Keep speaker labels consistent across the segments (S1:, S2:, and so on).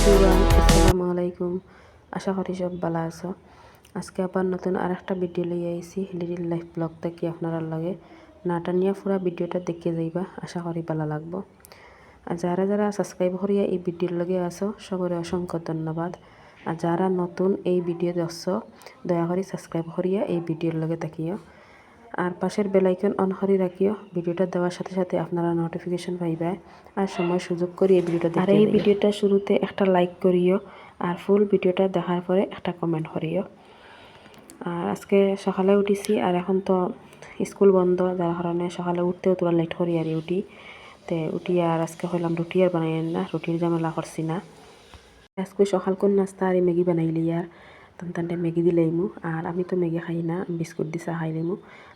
S1: Everyone, আসসালামু আলাইকুম। আশা করি সব ভালো আছো। আজকে আবার নতুন আরেকটা ভিডিও লই আইছি লিটিল লাইফ ব্লগ থেকে আপনারা লগে নাটানিয়া পুরা ভিডিওটা দেখে যাইবা, আশা করি ভালো লাগবো। আর যারা যারা সাবস্ক্রাইব করিয়া এই ভিডিওর লগে আছো সবরে অসংখ্য ধন্যবাদ। আর যারা নতুন এই ভিডিও দেখছো দয়া করে সাবস্ক্রাইব করিয়া এই ভিডিওর লগে থাকিও আর পাশের বেল আইকন অন করে রাখিও। ভিডিওটা দেওয়ার সাথে সাথে আপনারা নোটিফিকেশন পাইবা আর সময় সুযোগ করে এই ভিডিওটা দেখে। আর এই ভিডিওটা শুরুতে একটা লাইক করিও আর ফুল ভিডিওটা দেখার পরে একটা কমেন্ট করিও। আর আজকে সকালে উঠিছি আর এখন তো স্কুল বন্ধ, যার কারণে সকালে উঠতেও তোরা লেট করি আর উঠি আর আজকে হইলাম রুটি আর বানাই না, রুটির ঝামেলা করছি না। আজকে সকালকর নাস্তা আর ম্যাগি বানাইলি আর তান্তানটা ম্যাগি দিলাইমু। আর আমি তো ম্যাগি খাই না, বিস্কুট দিছা খাইলাইমু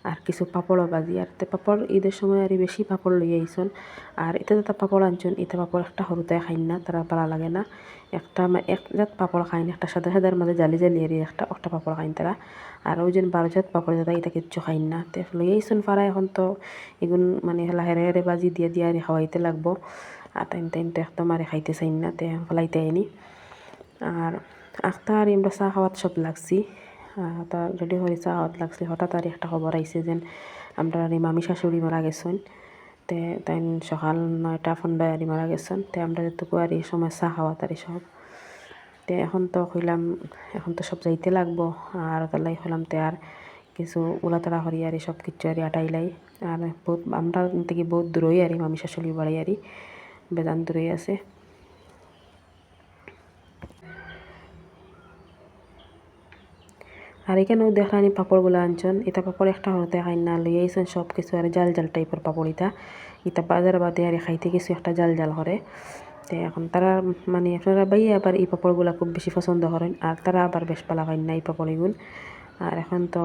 S1: আর কিছু পাপড়ও ভাজি। আর পাপড় ঈদের সময় আর বেশি পাপড় লই আইসন। আর এতে যেটা পাপড় আনছন এতে পাপড় একটা সরুতে খাই না, তারা ভালো লাগে না। একটা এক জাত পাপড় খাইন, একটা সাদা সাদার মাঝে জালি জালি আর একটা পাপড় খাইন তারা। আর ওই যে 12 জাত পাপড় যেটা এটা কিচ্ছু খাইন না। তে লই আইসন পারা, এখন তো এগুন মানে হেরে হেরে বাজি দিয়ে দিয়ে আর খাওয়াইতে লাগবো। আর টাইম তো একদম আর খাইতে চাইন না, তে ফলাইতে আইনি। আর আখতা আর আমরা চা খাওয়াত সব লাগছি। তা রেডি করে চা খাওয়াত লাগছি, হঠাৎ আর একটা খবর আইছে যে আমরা মামি শাশুড়ি মারা গেছেন। তে তাই সকাল 9টা 15 আর মারা গেছেন। তে আমরা যেটুকু আর এই সময় চা খাওয়াত আর সব। তে এখন তো কইলাম এখন তো সব যাইতে লাগবো। আর তালাই হলাম তে আর কিছু উলাতাড়া করি আর সব কিছু আর আটাইলাই। আর বহুত আমরা থেকে বহুত দূরই আর মামি শাশুড়ি বাড়ি আর বেজান দূরই আছে। আর এখানেও দেখলানি পাপড়গুলো আনছন, এটা পাপড় একটা হতে খাই না, লই আইসন সব কিছু আর জাল জাল টাইপের পাপড়। এটা বাজার বাদে আর খাইতে কিছু একটা জাল জাল করে। তো এখন তারা মানে আপনারা বাইয়ে আবার এই পাপড়গুলো খুব বেশি পছন্দ করেন আর তারা আবার বেশ পালা খাই না এই পাপড়গুলো। আর এখন তো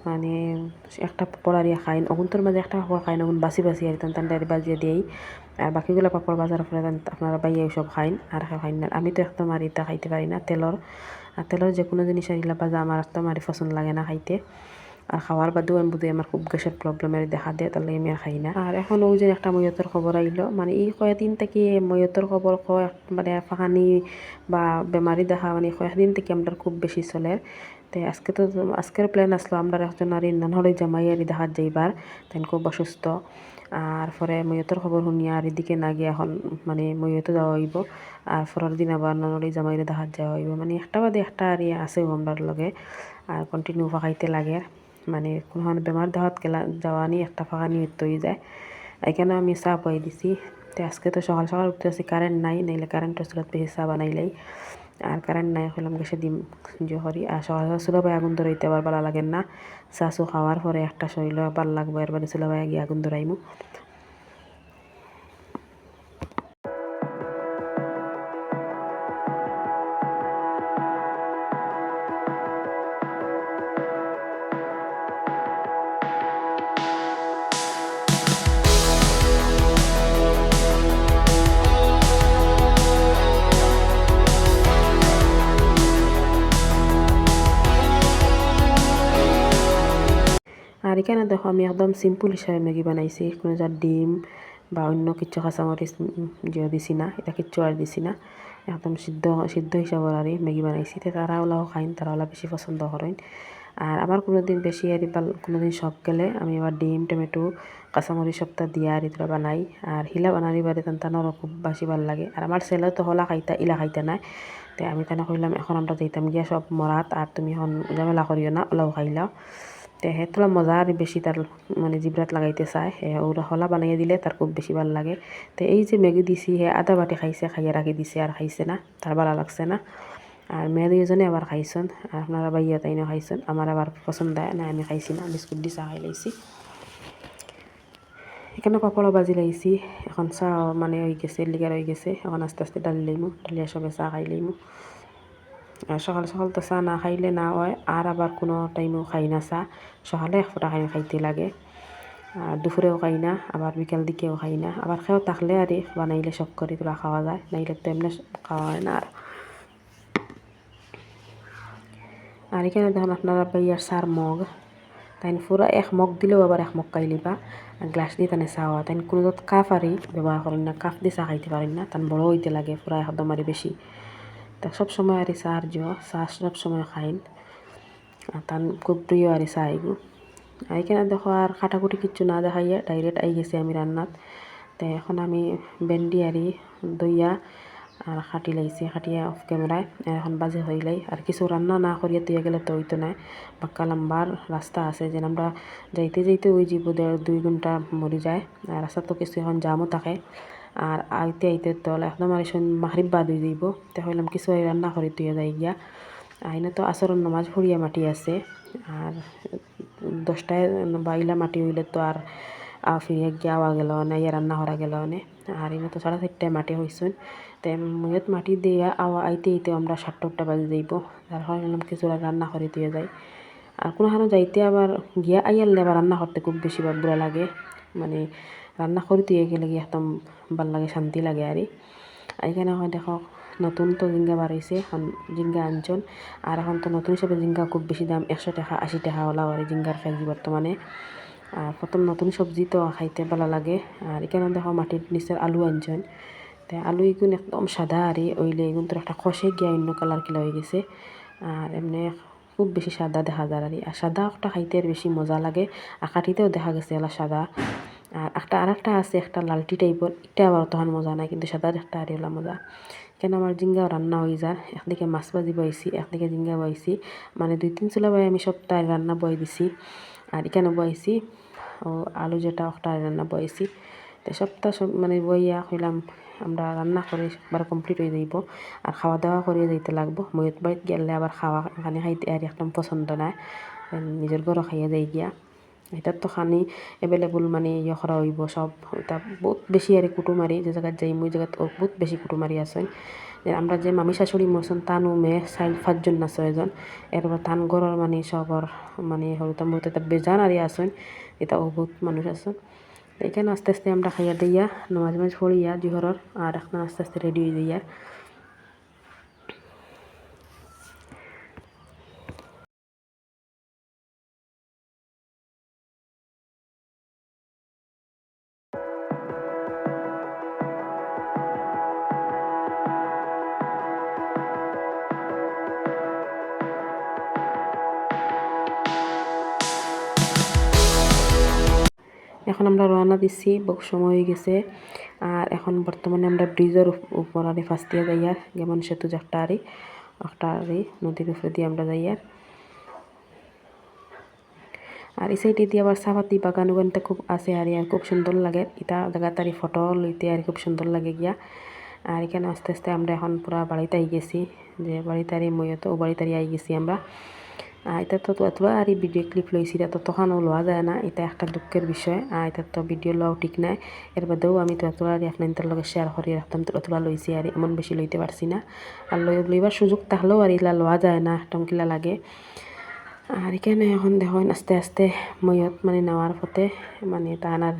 S1: মানে একটা পাপড় আর খাইন অগুন্তর মাঝে একটা পাপড় খাইন, অগুন বাসি বাসি আর তান্তার বাজিয়ে দিয়েই। আর বাকিগুলো পাপড় বাজার করে আপনারা বাইয়ে সব খাইন আর খাইন না। আমি তো একদম আর এটা খাইতে পারি না তেলর। আর তেলের যে কোনো জিনিস আনিলা বাজা আমার একদম আর পছন্দ লাগে না খাইতে। আর খাওয়ার বাদেও আমি বুঝি আমার খুব গ্যাসের প্রবলেমের দেখা দেয়, তাহলে আমি আর খাই না। আর এখন ওই যে একটা ময়তের খবর আইলো, মানে এই কয়েকদিন থেকে ময়তের খবর মানে ফাঁকানি বা বেমারি দেখা মানে কয়েকদিন থেকে আমরা খুব বেশি চলে। তো আজকের প্ল্যান আসলো আমরা একজন আর নানহরে জামাই আর দেখাত যাইবার, তাই খুব অসুস্থ। আর পরে ময়তের খবর শুনিয়া আর এদিকে না গিয়ে এখন মানে ময়তে যাওয়া হইব। আর পরের দিন আবার নানহরে জামাইরে দেখাত যাওয়া হইব, মানে একটা বাদে একটা আর আছেও আমরার লগে। আর কন্টিনিউ ফাঁকাইতে লাগে, মানে কোনো বেমার দেখাত গেলা যাওয়া নি একটা ফাঁকা নিয়ত হয়ে যায়। এখানে আমি চা পাই দিছি। তো আজকে তো সকাল সকাল উঠতে আসি, কারেন্ট নাই, নাইলে কারেন্টের চুলাত বেশি চা বানাইলাই। আর কারেন্ট নাই হইলাম গেছে ডিম জহরি। আর সকাল সকাল চুলা বাই আগুন ধরাইতে আবার ভালো লাগেন না। চা খাওয়ার পরে একটা শরীর ভাল লাগবে, এরবারে চুলা বাই গিয়ে আগুন ধরাইমু। আর এখানে দেখো আমি একদম সিম্পল হিসাবে ম্যাগি বানাইছি, কোনো যা ডিম বা অন্য কিছু কাঁচামরিচ যে দিছি না, এটা কিচ্ছু আর দিছি না। একদম সিদ্ধ সিদ্ধ হিসাবে আর ম্যাগি বানাইছি। তো তারা ওলাও খাইন, তারা ওলা বেশি পছন্দ করেন। আর আমার কোনোদিন বেশি আর কোনোদিন শখ গেলে আমি আবার ডিম টমেটো কাঁচামরিচ সবটা দিয়ে আর এটা বানাই। আর হিলা বানানি বাদে তানতানোরও খুব বেশি ভাল লাগে। আর আমার ছেলে তো হলা খাইতা ইলা খাইতা নাই। তো আমি তানে কইলাম এখন আমরা যাইতাম গিয়া সব মরাত, আর তুমি এখন ঝামেলা করিও না, ওলাও খাইলাও। তো তোলা মজা আর বেশি তার মানে জিব্রাত লাগাইতে চায়, ওরা হলা বানাইয়া দিলে তার খুব বেশি ভাল লাগে। তো এই যে ম্যাগি দিছি আধা বাটি খাইছে, খাইয়া রাখি দিছে আর খাইছে না, তার ভালো লাগছে না। আর মেয়ে দুইজনে আবার খাইছেন, আর আপনারা বাইয়া তাইনে খাইছেন, আমার আবার পছন্দ হয় না, আমি খাইছি না, বিস্কুট দি চা খাই লাইছি। এখানে পাপড়ও বাজি লাইছি, এখন চা মানে হয়ে গেছে লিগার হয়ে গেছে। এখন আস্তে আস্তে ডালি লাইমু, ডালিয়া সবে চা খাই লাইমু। আর সকাল সকাল তো চা না খাইলে না হয়, আর আবার কোনো টাইমেও খাই না চা। সকালে এক ফোঁটা খাইতে লাগে, আর দুপুরেও খাই না, আবার বিকাল দিকেও খাই না। আবার খেয়েও থাকলে আর বানাইলে সব করে তোলা খাওয়া যায়, নাইলে তো এমনি খাওয়া হয় না। আর এখানে দেখুন আপনারা বাইয়ার চার মগ, তাই পুরা এক মগ দিলেও আবার এক মগ খাই লিবা। আর গ্লাস দিয়ে তানে চাওয়া, তাই কোনো কাপ আরই ব্যবহার করেন না, কাপ দিয়ে চা খাইতে পারেন না, তান বড় হইতে লাগে পুরা একদম আরই বেশি। তা সবসময় আর চার চা সবসময় খাইন আর তার খুব প্রিয় আর চা এগু এইখানে দেখো আর কাটাকুটি কিচ্ছু না দেখাইয়া ডাইরেক্ট আই গেছি আমি রান্নাত। তো এখন আমি ভেন্ডি আরি দইয়া আর খাটি লাইছি খাটিয়া অফ ক্যামেরায় এখন বাজে হইলাই আর কিছু রান্না না করিয়া দিয়ে গেলে তো হইতো না বাক্কা লম্বার রাস্তা আছে যেন আমরা যাইতে যাইতে ওই যে 2 ঘন্টা মরি যায় আর রাস্তা তো কিছু এখন জামও থাকে আর আইতে আইতে তো একদম আর মাহরিব বাদ হয়ে যাইব তো হইলাম কিছু রান্না করে দিয়ে যাই গিয়া আইনে তো আসরের নামাজ ফুরিয়া মাটি আছে আর 10টায় বাইলা মাটি হইলে তো আর ফিরিয়ে গিয়া আওয়া গেল না ইয়া রান্না করা গেল না আর এনে তো 4:30টায় মাটি হয়েছেন তো ময়ত মাটি দিয়া আওয়া আইতে আইতে আমরা 7:30 বাজে যাইব তার কারণে কিছু রান্না করে দিয়ে যাই আর কোনোখানে যাইতে আবার গিয়া আইয়ালে আবার রান্না করতে খুব বেশি বুড়া লাগে মানে রান্না করে দিয়ে গেলে গিয়ে একদম ভাল লাগে শান্তি লাগে আর এইখানে হয় দেখো নতুন তো জিঙ্গা বাড়াইছে এখন জিঙ্গা আনছন আর এখন তো নতুন হিসাবে জিঙ্গা খুব বেশি দাম 100 টাকা 80 টাকা ওলা আর জিঙ্গার কেজি বর্তমানে আর প্রথম নতুন সবজি তো খাইতে ভালো লাগে আর এখানে দেখো মাটির নিচের আলু আনছন তো আলু এগুন একদম সাদা আর ওইলে এগুন তো একটা খসে গিয়া অন্য কালার কিলা হয়ে গেছে আর এমনি খুব বেশি সাদা দেখা যায় আর সাদা একটা খাইতে আর বেশি মজা লাগে আর কাটিতেও দেখা গেছে এলা সাদা আর আরেকটা আছে একটা লালটি টাইপের এটা আবার তখন মজা নাই কিন্তু সাদা একটা আর এলা মজা কেন আমার জিঙ্গাও রান্না হয়ে যায় একদিকে মাছ ভাজি বইছি একদিকে জিঙ্গা বইছি মানে 2-3 চুলা বই আমি সপ্তাহে রান্না বই দিছি আর এখানে বইছি ও আলু যেটা একটা রান্না বইছি তো সপ্তাহ সব মানে বইয়া হইলাম আমরা রান্না করে একবার কমপ্লিট হয়ে যাইব আর খাওয়া দাওয়া করে যাইতে লাগবো ময়ত বাড়িতে গেলে আবার খাওয়া এখানে খাইতে আর একদম পছন্দ নাই নিজের ঘরও খাইয়া যাই গিয়া এটার তো খানি এভেলেবল মানে ইয়ে করা হইব সব এটা বহুত বেশি আর কুটুমারি যে জায়গায় যাই ওই জায়গাত বহুত বেশি কুটুমারি আছেন আমরা যে মামি শাশুড়ি মরছেন তানু মেয়ে 5জন না 6জন এরপর তান ঘরের মানে সবর মানে হয়তো বহুত এটা বেজান আর আছেন এটা বহুত মানুষ আছেন এখানে আস্তে আস্তে আমরা খাইয়া দিয়া নামাজ পড়িয়া জোহরের আর এখন আস্তে আস্তে রেডি হয়ে যাইয়া এখন আমরা রওনা দিচ্ছি বহু সময় হয়ে গেছে আর এখন বর্তমানে আমরা ব্রিজের উপর আরে ফাঁস দিয়ে যাইয়ার যেমন সেতু একটা আরে নদীর উপরে দিয়ে আমরা যাইয়ার আর এই সাইডে দিয়ে আবার চাপাতি বাগান ওখানতে খুব আছে আর খুব সুন্দর লাগে এটা জায়গাতারি ফটো লইতে আর খুব সুন্দর লাগে গিয়া আর এখানে আস্তে আস্তে আমরা এখন পুরা বাড়িতে আই গেছি যে বাড়িতারি মইতো ও বাড়িতারি আই গেছি আমরা এটা তো এত আর ভিডিও ক্লিপ লইছি এটা তো তখনও লওয়া যায় না এটা একটা দুঃখের বিষয় আর এটা তো ভিডিও লওয়া ঠিক নাই এর বাদেও আমি তো এত আর আপনাদের লগে শেয়ার করে রাখতাম তো এতলা লইছি আর এমন বেশি লইতে পারছি না আর লইবার সুযোগ থাকলেও আর এগুলা লওয়া যায় না একদম কিলা লাগে আর এখানে এখন দেখুন আস্তে আস্তে ময়ত মানে নেওয়ার পথে মানে টানার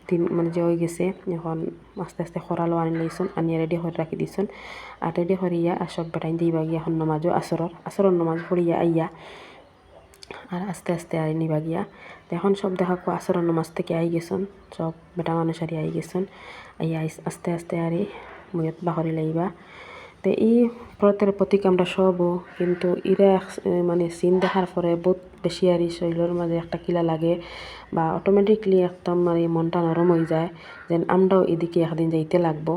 S1: দিন মানে যে হয়ে গেছে এখন আস্তে আস্তে খরালো আনি লইছন আনিয়া রেডি করে রাখি দিছন আর রেডি করিয়া আর সব বেটাইন দিবা গিয়া এখন নমাজও আসরের নমাজ পড়িয়া আইয়া আর আস্তে আস্তে আই নিবা গিয়া এখন সব দেখা আসরের নমাজ থেকে আই গেছন সব বেটা মানুষ আরি আই গেছন আইয়া আস্তে আস্তে আরি ময়ত বাহরি লাইবা তো এই প্রতের প্রতীক আমরা সবও কিন্তু ইরা মানে সিন দেখার পরে বহুত বেশি আর শরীরের মাঝে একটা কিলা লাগে বা অটোমেটিকলি একদম মানে মনটা নরম হয়ে যায় যেন আমরাও এদিকে একদিন যাইতে লাগবো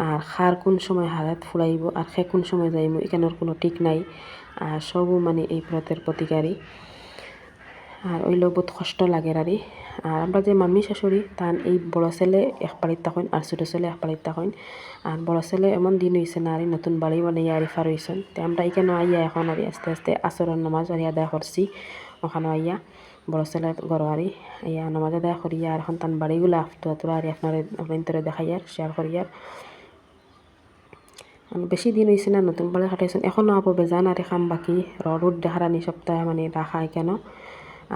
S1: আর খার কোন সময় হারাত ফুরাইব আর সে কোন সময় যাইব এখানের কোনো ঠিক নাই আর সবও মানে এই প্রতের প্রতিকারী আর ওইলেও বহুত কষ্ট লাগে আর আমরা যে মাম্মি শাশুড়ি তান এই বড় ছেলে এক বাড়ির তখন আর ছোটো ছেলে এক বাড়ির তখন আর বড় ছেলে এমন দিন হয়েছে না আর নতুন বাড়ি বানাইয়া আর ফার হয়েছেন তো আমরা এখানে আইয়া এখন আর আস্তে আস্তে আসরের নামাজ আর আদায় করছি ওখানে আইয়া বড় ছেলের ঘর আরি আইয়া নামাজ আদায় করিয়া আর এখন তান বাড়িগুলো আফতো তোরা আর আপনার দেখাইয়ার শেয়ার করিয়ার বেশি দিন হয়েছে না নতুন বাড়ি খাটাইছেন এখনও আপো বেজান আর খাম বাকি রোড দেখারানি সপ্তাহে মানে রাখা কেন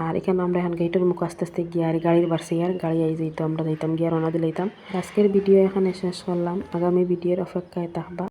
S1: আর এখানে আমরা এখন গেটের মুখ আস্তে আস্তে গিয়ে আর গাড়ির বাড়ছি আর গাড়ি আই যাইতো আমরা যাইতাম গিয়ে রওনা দিলাইতাম আজকের ভিডিও এখানে শেষ করলাম আগামী ভিডিওর অপেক্ষায় থাকবা।